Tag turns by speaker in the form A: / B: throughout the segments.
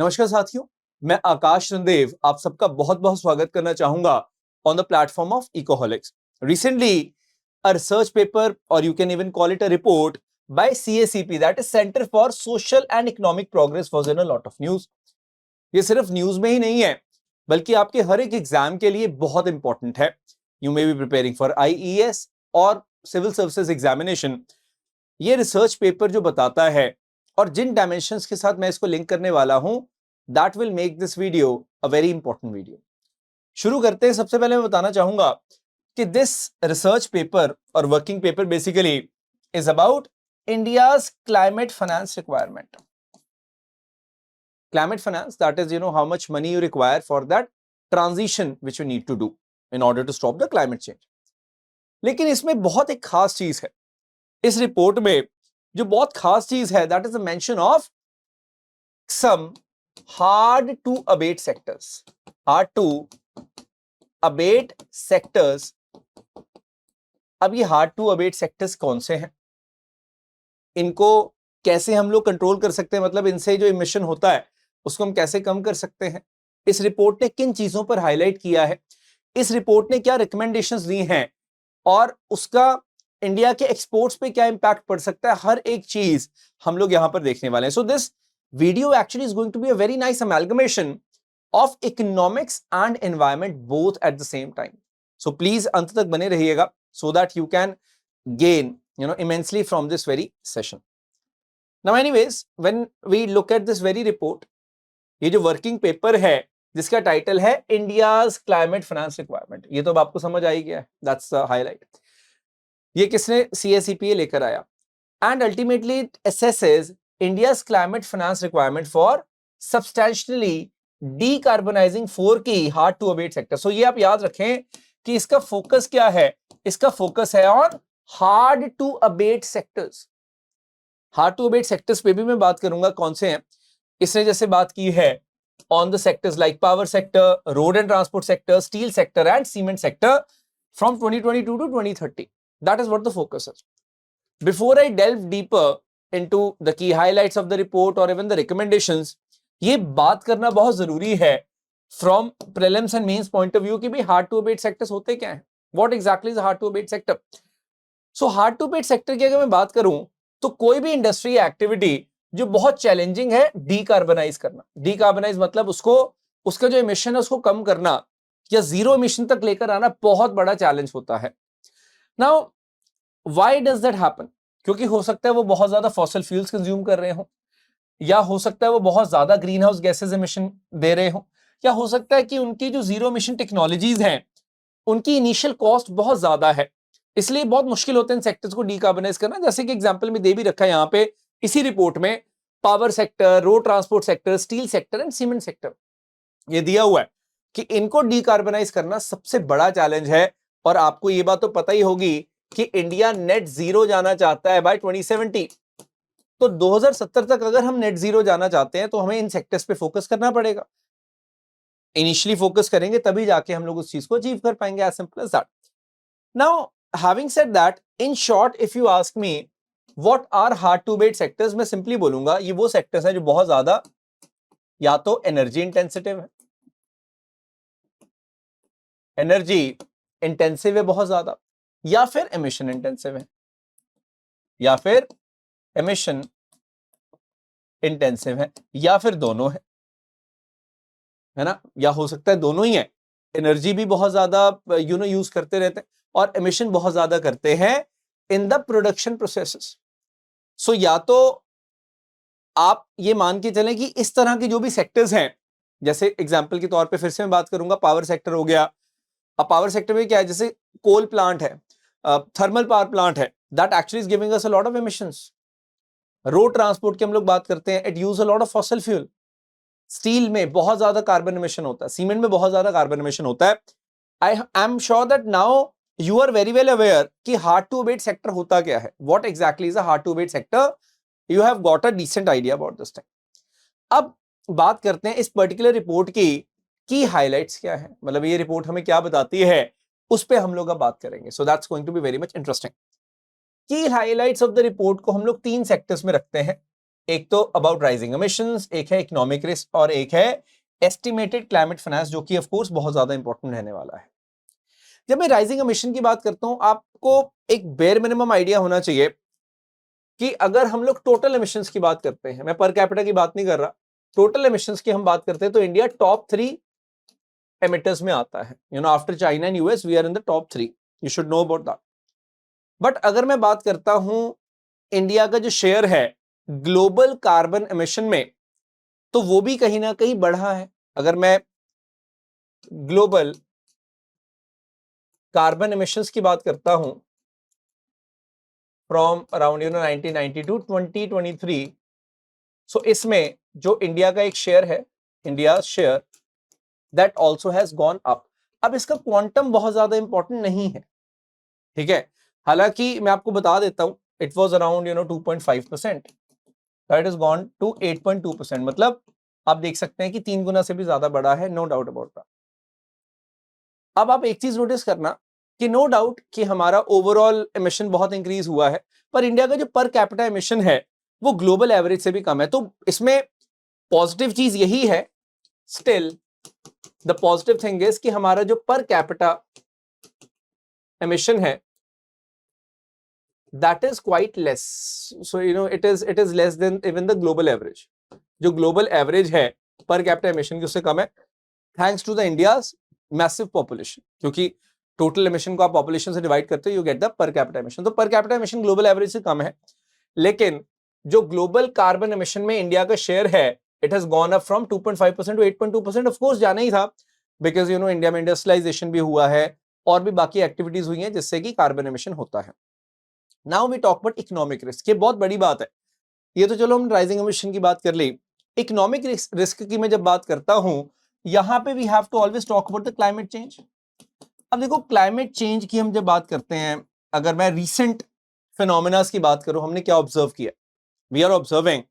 A: नमस्कार साथियों, मैं आकाश रणदेव आप सबका बहुत बहुत स्वागत करना चाहूंगा on the platform of Ecoholics. Recently a research paper or you can even call it a report by CACP, that is Center for Social and Economic Progress, was in a lot of news. ये सिर्फ news में ही नहीं है बल्कि आपके हर एक exam के लिए बहुत इंपॉर्टेंट है। You may be preparing for IES और सिविल सर्विसेज एग्जामिनेशन। ये रिसर्च पेपर जो बताता है और जिन डायमेंशंस के साथ मैं इसको लिंक करने वाला हूं, that will make this video a very important video. शुरू करते हैं। सबसे पहले मैं बताना चाहूंगा कि दिस रिसर्च पेपर और working paper basically is about India's climate finance requirement. Climate finance, that is how much money you require for that transition which you need to do in order to stop the climate change. लेकिन इसमें बहुत एक खास चीज है। इस report में जो बहुत खास चीज है, that is the mention of some hard to abate sectors. Hard to abate sectors. अब ये हार्ड टू अबेट सेक्टर्स कौन से हैं, इनको कैसे हम लोग कंट्रोल कर सकते हैं, मतलब इनसे जो इमिशन होता है उसको हम कैसे कम कर सकते हैं। इस रिपोर्ट ने किन चीजों पर हाईलाइट किया है, इस रिपोर्ट ने क्या रिकमेंडेशंस दी हैं और उसका इंडिया के एक्सपोर्ट्स पे क्या इंपैक्ट पड़ सकता है, हर एक चीज हम लोग यहां पर देखने वाले हैं। So this video actually is going to be a very nice amalgamation of economics and environment both at the same time. So please अंत तक बने रहिएगा so that you can gain immensely from this very session. Now anyways, when we look at this very report, ये जो working paper है जिसका title है India's climate finance requirement, ये तो अब आपको समझ आई गया है, दैट्स द हाईलाइट। ये किसने, CACPA लेकर आया। And ultimately it assesses India's climate finance requirement for substantially decarbonising 4 की हार्ड टू अबेट सेक्टर। सो ये आप याद रखें कि इसका फोकस क्या है, इसका फोकस है on hard to abate sectors. Hard to abate sectors पे भी मैं बात करूंगा कौन से हैं। इसने जैसे बात की है on the sectors like power sector, road and transport sector, steel sector and cement sector from 2022 to 2030. That is what the focus is. Before I delve deeper into the key highlights of the report or even the recommendations, ये बात करना बहुत जरूरी है from prelims and mains point of view कि भाई hard to abate sectors होते क्या हैं, what exactly is hard to abate sector. So hard to abate sector की अगर मैं बात करूं तो कोई भी इंडस्ट्री एक्टिविटी जो बहुत चैलेंजिंग है डीकार्बनाइज करना। डीकार्बनाइज मतलब उसको, उसका जो इमिशन है उसको कम करना या जीरो इमिशन तक लेकर आना बहुत बड़ा चैलेंज होता है। Now why does that happen? क्योंकि हो सकता है वो बहुत ज्यादा फॉसिल फ्यूल्स कंज्यूम कर रहे हो, या हो सकता है वो बहुत ज्यादा ग्रीन हाउस गैसेज इमिशन दे रहे हो, या हो सकता है कि उनकी जो जीरो इमिशन टेक्नोलॉजीज हैं उनकी इनिशियल कॉस्ट बहुत ज्यादा है, इसलिए बहुत मुश्किल होता है इन सेक्टर्स को डीकार्बनाइज करना। जैसे कि एग्जांपल में दे भी रखा है यहाँ पे इसी रिपोर्ट में, power sector, road transport sector, steel sector and cement sector, ये दिया हुआ है कि इनको डीकार्बनाइज करना सबसे बड़ा चैलेंज है। और आपको ये बात तो पता ही होगी कि इंडिया नेट जीरो जाना चाहता है बाय 2070। तो 2070 तक अगर हम नेट जीरो जाना चाहते हैं तो हमें इन सेक्टर्स पे फोकस करना पड़ेगा। इनिशियली फोकस करेंगे तभी जाके हम लोग उस चीज को अचीव कर पाएंगे, as simple as that. Now having said that, in short if you ask me what are hard to abate sectors, मैं सिंपली बोलूंगा ये वो सेक्टर्स हैं जो बहुत ज्यादा या तो एनर्जी इंटेंसिटिव है, एनर्जी इंटेंसिव है बहुत ज्यादा, या फिर एमिशन इंटेंसिव है, या फिर एमिशन इंटेंसिव है, या फिर दोनों है ना, या हो सकता है दोनों ही है। एनर्जी भी बहुत ज्यादा यूज करते रहते हैं और एमिशन बहुत ज्यादा करते हैं इन द प्रोडक्शन प्रोसेसेस। सो या तो आप ये मान के चलें कि इस तरह के जो भी सेक्टर्स हैं, जैसे एग्जांपल के तौर पे फिर से मैं बात करूंगा, पावर सेक्टर हो गया। अब पावर सेक्टर में क्या है, जैसे कोल प्लांट है, थर्मल पावर प्लांट है, that actually is giving us a lot of emissions. Road transport की हम लोग बात करते हैं, it use a lot of fossil fuel. Steel में बहुत ज्यादा कार्बन एमिशन होता है, सीमेंट में बहुत ज्यादा कार्बन एमिशन होता है। I am sure that now you are very well aware कि हार्ड टू अबेट सेक्टर होता क्या है, what exactly is a hard to abate sector. You have got a decent idea about this thing. अब बात करते हैं इस particular report की हाइलाइट्स क्या है, मतलब ये रिपोर्ट हमें क्या बताती है, उस पे हम लोग अब बात करेंगे। So that's going to be very much interesting. Key highlights of the report को हम लोग 3 सेक्टर्स में रखते हैं। एक तो अबाउट राइजिंग एमिशंस, एक है इकोनॉमिक रिस्क और एक है एस्टिमेटेड क्लाइमेट फाइनेंस, जो कि ऑफ कोर्स बहुत ज्यादा इंपॉर्टेंट रहने वाला है। जब मैं राइजिंग एमिशन की बात करता हूं, आपको एक बेयर मिनिमम आइडिया होना चाहिए कि अगर हम लोग टोटल एमिशंस की बात करते हैं, मैं पर कैपिटा की बात नहीं कर रहा, टोटल एमिशंस की हम बात करते हैं, तो इंडिया टॉप 3 एमिटर्स में आता है। After China and US we are in the top 3, you should know about that. But अगर मैं बात करता हूं इंडिया का जो शेयर है ग्लोबल कार्बन एमिशन में, तो वो भी कहीं ना कहीं बढ़ा है। अगर मैं ग्लोबल कार्बन एमिशंस की बात करता हूं फ्रॉम अराउंड 1990 टू 2023, सो इसमें जो इंडिया का एक शेयर है, India share that also has gone up. अब इसका क्वांटम बहुत ज्यादा इंपॉर्टेंट नहीं है, ठीक है, हालांकि मैं आपको बता देता हूं it was around 2.5%, that is gone to 8.2%, मतलब आप देख सकते हैं कि 3 गुना से भी ज्यादा बड़ा है, नो डाउट अबाउट दैट। अब आप एक चीज नोटिस करना कि नो डाउट कि हमारा ओवरऑल एमिशन बहुत इंक्रीज हुआ है, पर इंडिया का जो पर कैपिटा एमिशन है वो ग्लोबल एवरेज से भी कम है। तो इसमें पॉजिटिव चीज यही है, still the positive thing is कि हमारा जो पर कैपिटा एमिशन है that is quite less, so it is less than even the global average. जो ग्लोबल एवरेज है पर कैपिटा एमिशन की उससे कम है, thanks to the India's massive population, क्योंकि टोटल एमिशन को आप पॉपुलेशन से डिवाइड करते हो, you get the per capita emission. तो per capita emission global average से कम है, लेकिन जो ग्लोबल कार्बन एमिशन में इंडिया का शेयर है it has gone up from 2.5% to 8.2%। Of course जाना ही था, बिकॉज इंडिया में इंडस्ट्रियलाइजेशन भी हुआ है और भी बाकी एक्टिविटीज हुई हैं जिससे कि कार्बन एमिशन होता है। Now we talk about economic risk, ये बहुत बड़ी बात है। ये तो चलो हम राइजिंग एमिशन की बात कर ली, इकोनॉमिक रिस्क की मैं जब बात करता हूं, यहां पे we have to always talk about the climate change. अब देखो क्लाइमेट चेंज की हम जब बात करते हैं, अगर मैं रीसेंट फिनोमेनास की बात करूं, हमने क्या ऑब्जर्व किया, we are observing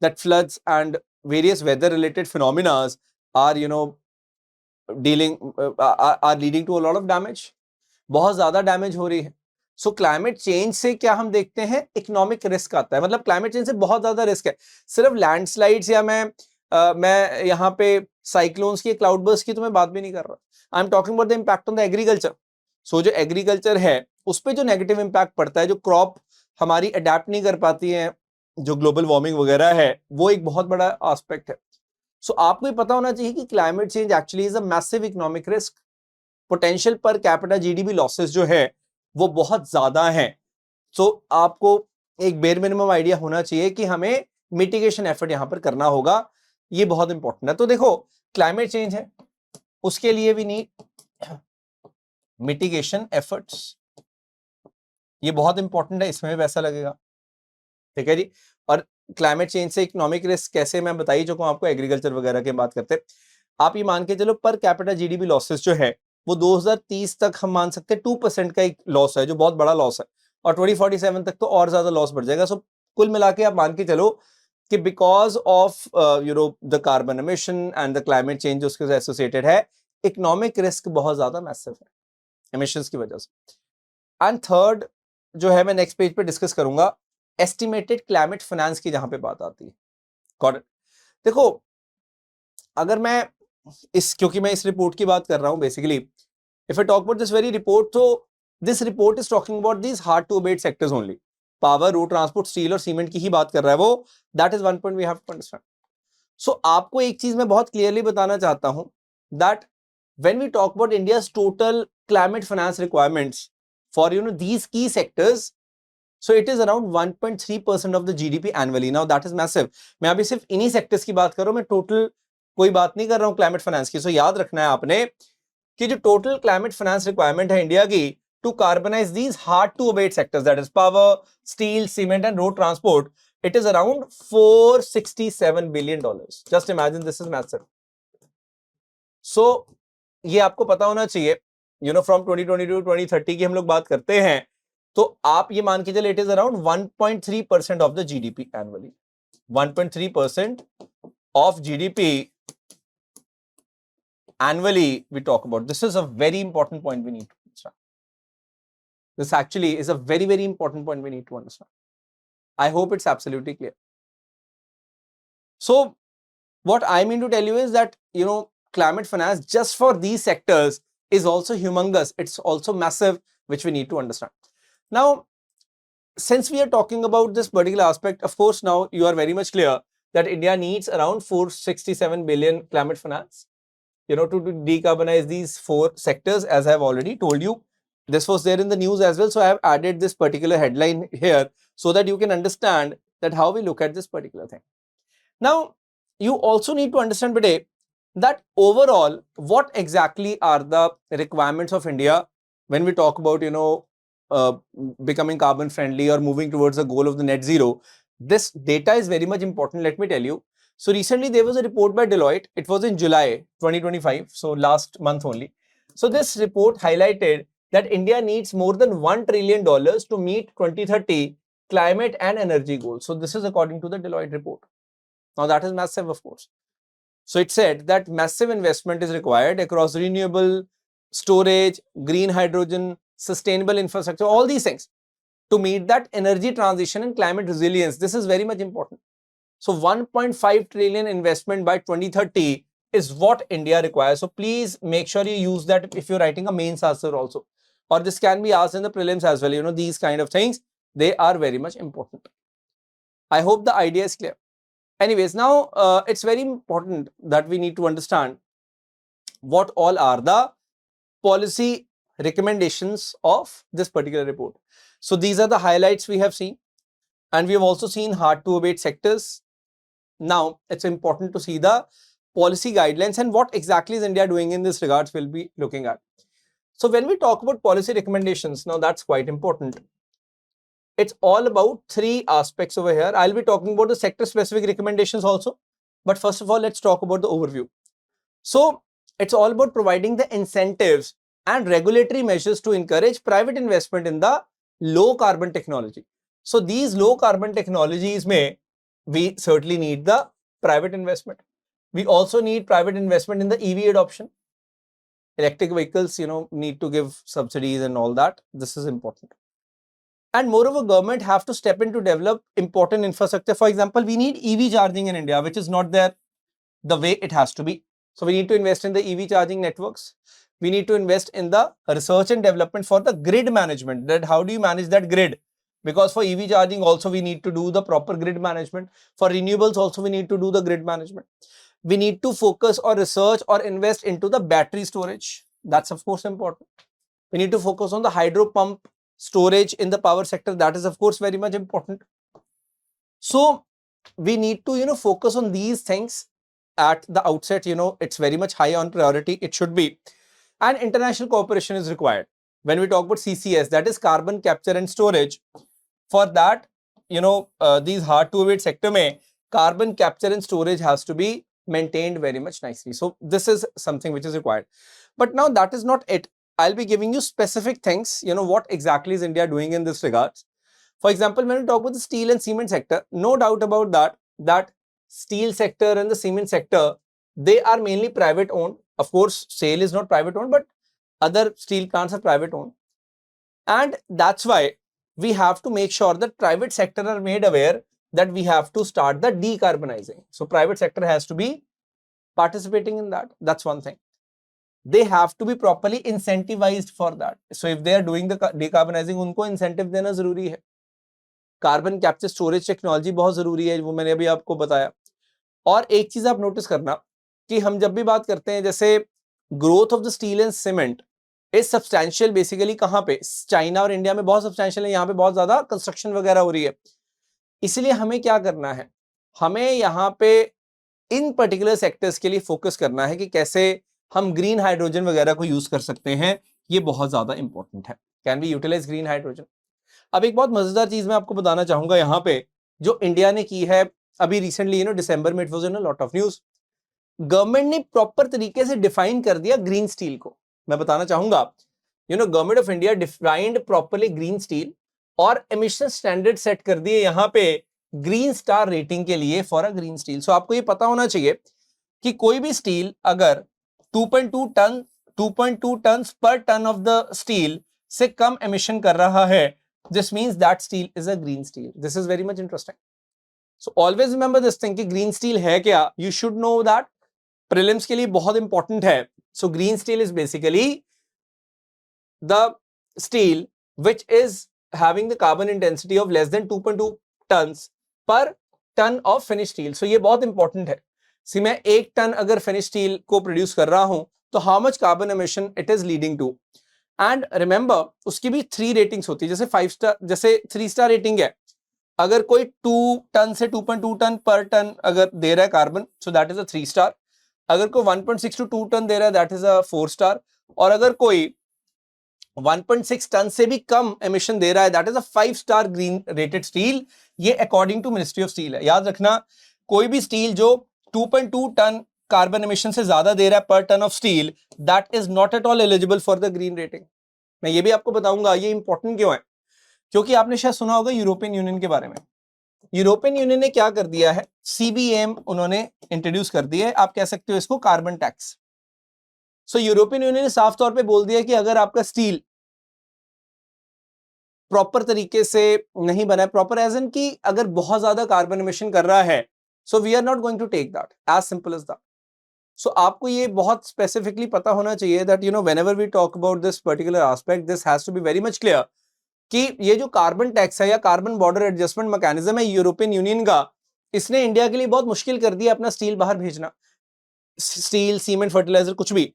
A: that floods and various weather related phenomenas are are leading to a lot of damage, बहुत ज्यादा डैमेज हो रही है। सो क्लाइमेट चेंज से क्या हम देखते हैं, इकोनॉमिक रिस्क आता है, मतलब क्लाइमेट चेंज से बहुत ज्यादा रिस्क है। सिर्फ लैंडस्लाइड्स या मैं यहाँ पे साइक्लोन्स की, क्लाउड बर्स्ट की तो मैं बात भी नहीं कर रहा, I am talking about the impact on the agriculture. So जो एग्रीकल्चर है उस पर जो नेगेटिव इंपैक्ट पड़ता है, जो क्रॉप हमारी अडेप्ट नहीं कर पाती है, जो ग्लोबल वार्मिंग वगैरह है, वो एक बहुत बड़ा एस्पेक्ट है। सो आपको ये पता होना चाहिए कि climate change actually is a massive economic risk. Potential per capita GDP losses जो है वो बहुत ज्यादा है। सो आपको एक बेर मिनिमम आइडिया होना चाहिए कि हमें मिटिगेशन एफर्ट यहां पर करना होगा, ये बहुत इंपॉर्टेंट है। तो देखो क्लाइमेट चेंज है, उसके लिए भी नीड मिटिगेशन एफर्ट्स, ये बहुत इंपॉर्टेंट है, इसमें भी पैसा लगेगा, ठीक है जी। और क्लाइमेट चेंज से इकोनॉमिक रिस्क कैसे, मैं बता ही चुका हूं आपको, एग्रीकल्चर वगैरह की बात करते हैं। आप ये मान के चलो पर कैपिटा जीडीपी लॉसेस जो है वो 2030 तक हम मान सकते हैं 2% का एक लॉस है, जो बहुत बड़ा लॉस है, और 2047 तक तो और ज्यादा लॉस बढ़ जाएगा। सो कुल मिला के आप मान के चलो कि because of the carbon emission and the climate change उसके साथ एसोसिएटेड है, इकोनॉमिक रिस्क बहुत ज्यादा मैसिव है एमिशंस की वजह से। एंड थर्ड जो है मैं नेक्स्ट पेज पे डिस्कस करूंगा, एस्टिमेटेड क्लाइमेट फाइनेंस की जहां पे बात आती है। Got it. देखो अगर मैं क्योंकि मैं इस रिपोर्ट की बात कर रहा हूं basically, if I talk about this very report, तो this report is talking about these hard to abate sectors only, power, road transport, steel और सीमेंट की ही बात कर रहा है वो, that is one point we have to understand. So आपको एक चीज मैं बहुत क्लियरली बताना चाहता हूं that when we talk about India's total climate finance requirements for these key sectors, so it is around 1.3% of the GDP annually. Now that is massive. मैं अभी सिर्फ इन्हीं सेक्टर्स की बात कर रहा हूं, मैं टोटल कोई बात नहीं कर रहा हूं क्लाइमेट फाइनेंस की। सो याद रखना है आपने कि जो टोटल क्लाइमेट फाइनेंस रिक्वायरमेंट है इंडिया की to carbonise these hard to abate sectors, that is power, steel, cement and road transport, it is around $467 billion. Just imagine, this is massive. So ये आपको पता होना चाहिए, फ्रॉम 2022 टू 2030 की हम लोग बात करते हैं, तो आप ये मान के चले it is around 1.3% of the GDP annually, 1.3% of GDP annually we talk about. This is a very important point we need to understand. This actually is a very, very important point we need to understand. I hope it's absolutely clear. So what I mean to tell you is that, climate finance just for these sectors is also humongous. It's also massive, which we need to understand. Now, since we are talking about this particular aspect, of course, now you are very much clear that India needs around 467 billion climate finance, to decarbonize these four sectors, as I have already told you. This was there in the news as well. So I have added this particular headline here so that you can understand that how we look at this particular thing. Now, you also need to understand today that overall, what exactly are the requirements of India when we talk about, uh, becoming carbon friendly or moving towards the goal of the net zero. This data is very much important, let me tell you. So recently there was a report by Deloitte. It was in July 2025, so last month only. So this report highlighted that India needs more than $1 trillion to meet 2030 climate and energy goals. So this is according to the Deloitte report. Now that is massive, of course. So it said that massive investment is required across renewable, storage, green hydrogen, sustainable infrastructure, all these things to meet that energy transition and climate resilience. This is very much important. So 1.5 trillion investment by 2030 is what India requires. So please make sure you use that if you're writing a mains answer also. Or this can be asked in the prelims as well. These kind of things, they are very much important. I hope the idea is clear. Anyways, now it's very important that we need to understand what all are the policy recommendations of this particular report. So these are the highlights we have seen, and we have also seen hard to abate sectors. Now it's important to see the policy guidelines and what exactly is India doing in this regards we'll be looking at. So when we talk about policy recommendations, now that's quite important. It's all about three aspects over here. I'll be talking about the sector specific recommendations also. But first of all, let's talk about the overview. So it's all about providing the incentives and regulatory measures to encourage private investment in the low carbon technology. So these low carbon technologies we certainly need the private investment. We also need private investment in the EV adoption. Electric vehicles, need to give subsidies and all that. This is important. And moreover, government have to step in to develop important infrastructure. For example, we need EV charging in India, which is not there the way it has to be. So we need to invest in the EV charging networks. We need to invest in the research and development for the grid management. That how do you manage that grid? Because for EV charging also we need to do the proper grid management. For renewables also we need to do the grid management. We need to focus or research or invest into the battery storage. That's of course important. We need to focus on the hydro pump storage in the power sector. That is of course very much important. So we need to focus on these things at the outset. It's very much high on priority. It should be. And international cooperation is required. When we talk about CCS, that is carbon capture and storage. For that, these hard to abate sector carbon capture and storage has to be maintained very much nicely. So this is something which is required. But now that is not it. I'll be giving you specific things, what exactly is India doing in this regards. For example, when we talk about the steel and cement sector, no doubt about that steel sector and the cement sector, they are mainly private owned. Of course, SAIL is not private owned, but other steel plants are private owned. And that's why we have to make sure that private sector are made aware that we have to start the decarbonizing. So private sector has to be participating in that. That's one thing. They have to be properly incentivized for that. So if they are doing the decarbonizing, उनको incentive देना जरूरी है. Carbon capture storage technology बहुत जरूरी है, वो मैंने अभी आपको बताया. और एक चीज आप नोटिस करना कि हम जब भी बात करते हैं, जैसे growth of the steel and cement is substantial basically कहाँ पे, चाइना और इंडिया में बहुत सब्सटैंशियल है, यहाँ पे बहुत ज्यादा कंस्ट्रक्शन वगैरह हो रही है. इसलिए हमें क्या करना है, हमें यहाँ पे इन पर्टिकुलर सेक्टर्स के लिए फोकस करना है कि कैसे हम ग्रीन हाइड्रोजन वगैरह को यूज कर सकते हैं. ये बहुत ज्यादा इंपॉर्टेंट है. Can we utilise green hydrogen. अब एक बहुत मजेदार चीज मैं आपको बताना चाहूंगा यहाँ पे, जो इंडिया ने की है अभी रिसेंटली, दिसंबर में, it was in a lot of news. Government ने प्रॉपर तरीके से डिफाइन कर दिया ग्रीन स्टील को. मैं बताना चाहूंगा, government of India defined properly green steel और एमिशन स्टैंडर्ड सेट कर दिए यहाँ पे ग्रीन स्टार रेटिंग के लिए फॉर अ ग्रीन स्टील. सो आपको ये पता होना चाहिए कि कोई भी स्टील अगर 2.2 ton per ton of the steel से कम एमिशन कर रहा है, this means that steel is a green steel. This is very much interesting. So always remember this thing कि ग्रीन स्टील है क्या, you should know that, prelims के लिए बहुत इंपॉर्टेंट है. So green steel is basically the steel which is having the carbon intensity of less than 2.2 tons per ton of finished steel. So ये बहुत important है. सी मैं 1 टन अगर finish steel को प्रोड्यूस कर रहा हूं तो how much carbon emission it is leading to. And remember उसकी भी 3 रेटिंग्स होती है. जैसे 5 स्टार, जैसे 3 स्टार रेटिंग है, अगर कोई 2 टन से 2.2 टन पर टन अगर दे रहा है carbon, so that is a 3 star. अगर कोई 1.6 टू 2 टन दे रहा है, दैट इज अ 4 स्टार. और अगर कोई 1.6 टन से भी कम एमिशन दे रहा है, that is a 5 star green rated steel. ये according to ministry of steel है. याद रखना, कोई भी स्टील जो 2.2 टन कार्बन एमिशन से ज्यादा दे रहा है per ton of steel, that is not at all eligible for the green rating. मैं ये भी आपको बताऊंगा ये इंपॉर्टेंट क्यों है, क्योंकि आपने शायद सुना होगा यूरोपियन यूनियन के बारे में. यूरोपियन यूनियन ने क्या कर दिया है, सीबीएम उन्होंने इंट्रोड्यूस कर दिया है. आप कह सकते हो इसको कार्बन टैक्स. सो यूरोपियन यूनियन ने साफ तौर पे बोल दिया कि अगर आपका स्टील प्रॉपर तरीके से नहीं बना है, प्रॉपर एज इन कि अगर बहुत ज्यादा कार्बन एमिशन कर रहा है, so we are not going to take that, as simple as that. So आपको ये बहुत स्पेसिफिकली पता होना चाहिए that you know whenever we talk about this particular aspect, this has to be very much clear कि ये जो carbon tax है या कार्बन बॉर्डर एडजस्टमेंट मैकेनिज्म है यूरोपियन यूनियन का, इसने इंडिया के लिए बहुत मुश्किल कर दिया अपना स्टील बाहर भेजना, स्टील, सीमेंट, फर्टिलाइजर, कुछ भी.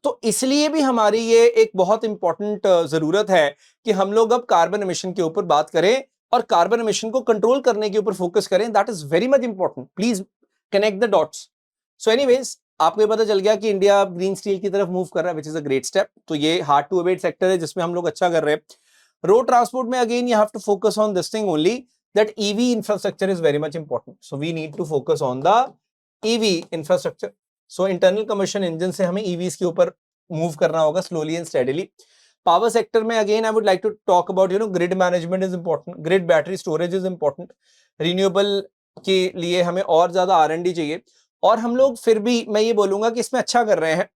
A: तो इसलिए भी हमारी ये एक बहुत इंपॉर्टेंट जरूरत है कि हम लोग अब कार्बन एमिशन के ऊपर बात करें और कार्बन एमिशन को कंट्रोल करने के ऊपर फोकस करें. That is very much important. Please connect the dots. So anyways, आपको ये पता चल गया कि इंडिया ग्रीन स्टील की तरफ मूव कर रहा है, which is a great step. तो ये हार्ड टू अबेट सेक्टर है जिसमें हम लोग अच्छा कर रहे हैं. रोड ट्रांसपोर्ट में again you have to focus on this thing only, that EV infrastructure is very much important. So we need to focus on the EV infrastructure. So internal combustion engine से हमें EVs के ऊपर move करना होगा slowly and steadily. Power sector में again I would like to talk about you know grid management is important, grid battery storage is important. Renewable के लिए हमें और ज्यादा R&D चाहिए. और हम लोग फिर भी मैं ये बोलूंगा कि इसमें अच्छा कर रहे हैं.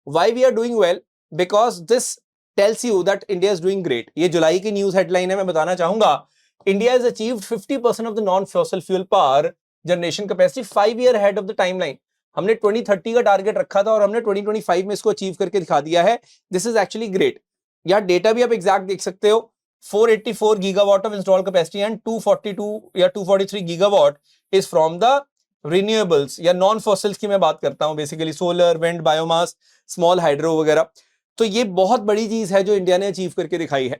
A: Why we are doing well, because this tells you that India is doing great. ये जुलाई की न्यूज हेडलाइन है, मैं बताना चाहूंगा. India is achieved 50% of the non fossil fuel power generation capacity 5 year head of the timeline. हमने 2030 का target रखा था और हमने 2025 में इसको अचीव करके दिखा दिया है. This is actually great. यार डेटा भी आप एग्जैक्ट देख सकते हो. 484 gigawatt of install capacity and 242 या 243 gigawatt is from the renewables या नॉन फॉसिल्स की मैं बात करता हूं, basically solar, wind, biomass, small hydro वगैरह. तो ये बहुत बड़ी चीज है जो इंडिया ने अचीव करके दिखाई है.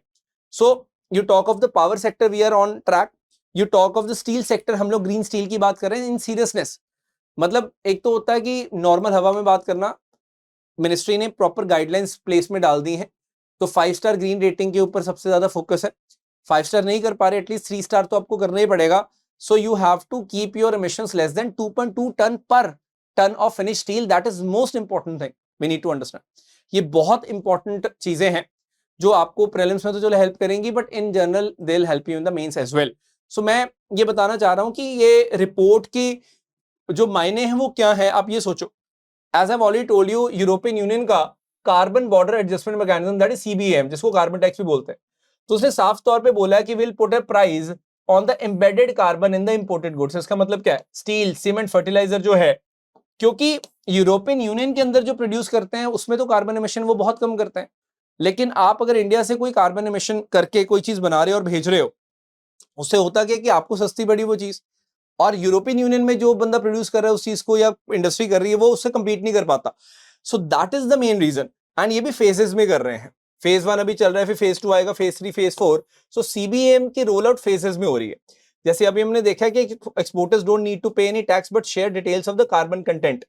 A: So you talk of the power sector, we are on track. You talk of the steel sector, हम लोग ग्रीन स्टील की बात कर रहे हैं इन सीरियसनेस. मतलब एक तो होता है कि नॉर्मल हवा में बात करना, मिनिस्ट्री ने प्रॉपर गाइडलाइंस प्लेस में डाल दी हैं. तो 5 स्टार ग्रीन रेटिंग के ऊपर सबसे ज्यादा फोकस है. 5 स्टार नहीं कर पा रहे, एटलीस्ट 3 स्टार तो आपको करना ही पड़ेगा. So you have to keep your emissions less than 2.2 ton per ton of finish steel. That is most important thing we need to understand. ये बहुत इंपॉर्टेंट चीजें हैं जो आपको प्रीलिम्स में तो चलो हेल्प करेंगी, but in general they will help you in the mains as well. So मैं ये बताना चाह रहा हूं कि ये रिपोर्ट की जो मायने हैं वो क्या है, आप ये सोचो. As I already told you, European Union का carbon border adjustment mechanism, that is CBM, जिसको कार्बन टैक्स भी बोलते हैं, तो उसने साफ तौर पे बोला है कि will put a price on the embedded carbon in the imported goods. इसका मतलब क्या है, स्टील, सीमेंट, फर्टिलाइजर जो है, क्योंकि यूरोपियन यूनियन के अंदर जो प्रोड्यूस करते हैं उसमें तो कार्बन एमिशन वो बहुत कम करते हैं. लेकिन आप अगर इंडिया से कोई कार्बन एमिशन करके कोई चीज बना रहे हो और भेज रहे हो, उससे होता क्या कि आपको सस्ती पड़ी वो चीज, और यूरोपियन यूनियन में जो बंदा प्रोड्यूस कर रहा है उस चीज को या इंडस्ट्री कर रही है वो उससे कंपीट नहीं कर पाता. So that is the main reason. And ये भी फेजेस में कर रहे हैं. फेज 1 अभी चल रहा है, फिर फेज 2 आएगा, फेज 3, फेज 4. सो सीबीएम की रोल आउट फेजेस में हो रही है. जैसे अभी हमने देखा कि एक्सपोर्टर्स डोंट नीड टू पे any tax but share details of the carbon content.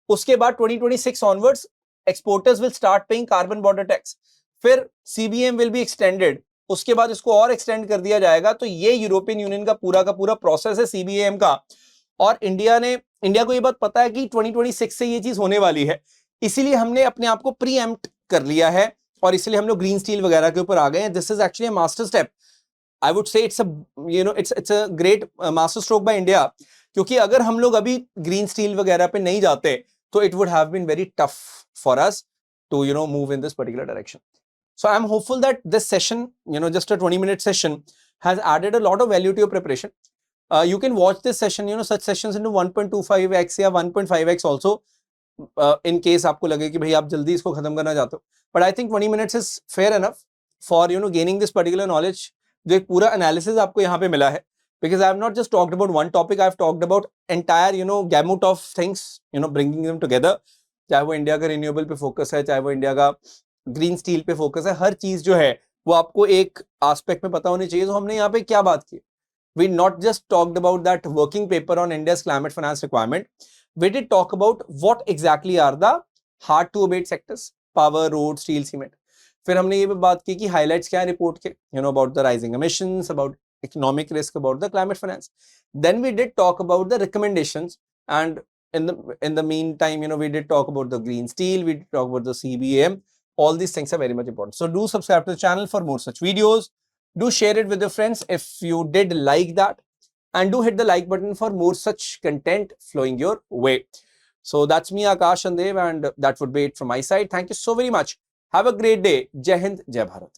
A: उसके बाद 2026 onwards exporters will start paying carbon border tax. फिर सीबीएम विल बी एक्सटेंडेड, उसके बाद इसको और एक्सटेंड कर दिया जाएगा. तो ये यूरोपियन यूनियन का पूरा प्रोसेस है सीबीएम का. और इंडिया को ये बात पता है कि 2026 से ये चीज होने वाली है, इसीलिए हमने अपने आप को प्रीएम्प्ट कर लिया है और इसलिए हम लोग ग्रीन स्टील वगैरह के ऊपर आ गए हैं. This is actually a master step. I would say it's a great master stroke by India, क्योंकि अगर हम लोग अभी ग्रीन स्टील वगैरह पे नहीं जाते तो it would have been very tough for us to move in this particular direction. So I'm hopeful that this session, just a 20-minute session, has added a lot of value to your preparation. You can watch this session, such sessions into 1.25x या 1.5x also, in case आपको लगे कि भाई आप जल्दी इसको खत्म करना चाहते हो. But I think 20 minutes is fair enough for gaining this particular knowledge. जो एक पूरा analysis आपको यहाँ पे मिला है, because I have not just talked about one topic, I have talked about entire gamut of things, bringing them together. चाहे वो इंडिया का रिन्यूएबल पे फोकस है, चाहे वो इंडिया का ग्रीन स्टील पे फोकस है, हर चीज जो है वो आपको एक एस्पेक्ट में पता होनी चाहिए. तो हमने यहाँ पे क्या बात की? We not just talked about that working paper on India's climate finance requirement. We did talk about what exactly are the hard to abate sectors, power, road, steel, cement. फिर हमने ये भी बात की कि highlights क्या है रिपोर्ट के, about the rising emissions, about economic risk, about the climate finance. Then we did talk about the recommendations, and in the meantime, we did talk about the green steel, we did talk about the CBAM. All these things are very much important. So do subscribe to the channel for more such videos. Do share it with your friends if you did like that, and do hit the like button for more such content flowing your way. So that's me, Akash and Dev, and that would be it from my side. Thank you so very much. Have a great day. Jai Hind, Jai Bharat.